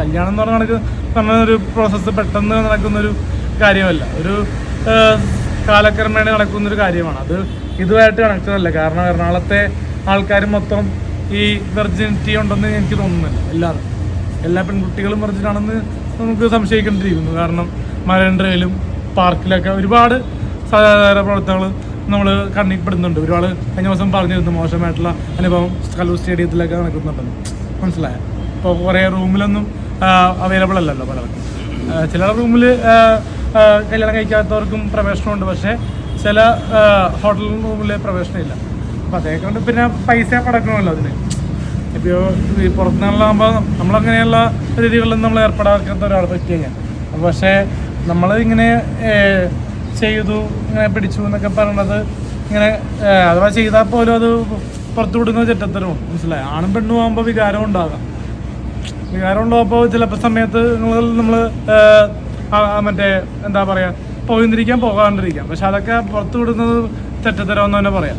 കല്യാണം എന്ന് പറഞ്ഞ ഒരു പ്രോസസ്സ് പെട്ടെന്ന് നടക്കുന്നൊരു കാര്യമല്ല, ഒരു കാലക്രമേണ നടക്കുന്നൊരു കാര്യമാണ്. അത് ഇതുമായിട്ട് കണക്റ്റഡ് അല്ല. കാരണം എറണാകുളത്തെ ആൾക്കാർ മൊത്തം ഈ വെർജിനിറ്റി ഉണ്ടെന്ന് എനിക്ക് തോന്നുന്നില്ല. എല്ലാ പെൺകുട്ടികളും വെർജിനാണെന്ന് നമുക്ക് സംശയിക്കേണ്ടിയിരിക്കുന്നു. കാരണം മറൈൻ പാർക്കിലൊക്കെ ഒരുപാട് സദാചാര പ്രവർത്തനങ്ങൾ നമ്മൾ കണ്ണിൽപ്പെടുന്നുണ്ട്. ഒരുപാട് കഴിഞ്ഞ ദിവസം പറഞ്ഞിരുന്നു മോശമായിട്ടുള്ള അനുഭവം കലൂർ സ്റ്റേഡിയത്തിലൊക്കെ നടക്കുന്നുണ്ടെന്ന്. മനസ്സിലായോ? ഇപ്പോൾ കുറേ റൂമിലൊന്നും അവൈലബിൾ അല്ലല്ലോ പലർക്കും. ചില റൂമിൽ കല്യാണം കഴിക്കാത്തവർക്കും പ്രവേശനമുണ്ട്, പക്ഷേ ചില ഹോട്ടൽ റൂമിൽ പ്രവേശനമില്ല. അപ്പം അതേക്കൊണ്ട് പിന്നെ പൈസ അടക്കണമല്ലോ അതിന്. ഇപ്പോൾ ഈ പുറത്തുനിന്നുള്ളതാകുമ്പോൾ നമ്മളങ്ങനെയുള്ള രീതികളിൽ നമ്മൾ ഏർപ്പെടാത്ത ഒരാൾ പറ്റി കഴിഞ്ഞാൽ. പക്ഷേ നമ്മൾ ഇങ്ങനെ ചെയ്തു, ഇങ്ങനെ പിടിച്ചു എന്നൊക്കെ പറയണത് ഇങ്ങനെ അഥവാ ചെയ്താൽ പോലും അത് പുറത്തു വിടുന്ന ചെറ്റത്തരമാണ്. മനസ്സിലായി? ആണും പെണ്ണും ആകുമ്പോൾ വികാരം ഉണ്ടാകാം. വികാരം ഉണ്ടാകുമ്പോൾ ചിലപ്പോൾ സമയത്ത് നമ്മൾ മറ്റേ എന്താ പറയുക പോകാണ്ടിരിക്കാം. പക്ഷെ അതൊക്കെ പുറത്തു വിടുന്നത് തെറ്റത്തരമെന്ന് തന്നെ പറയാം.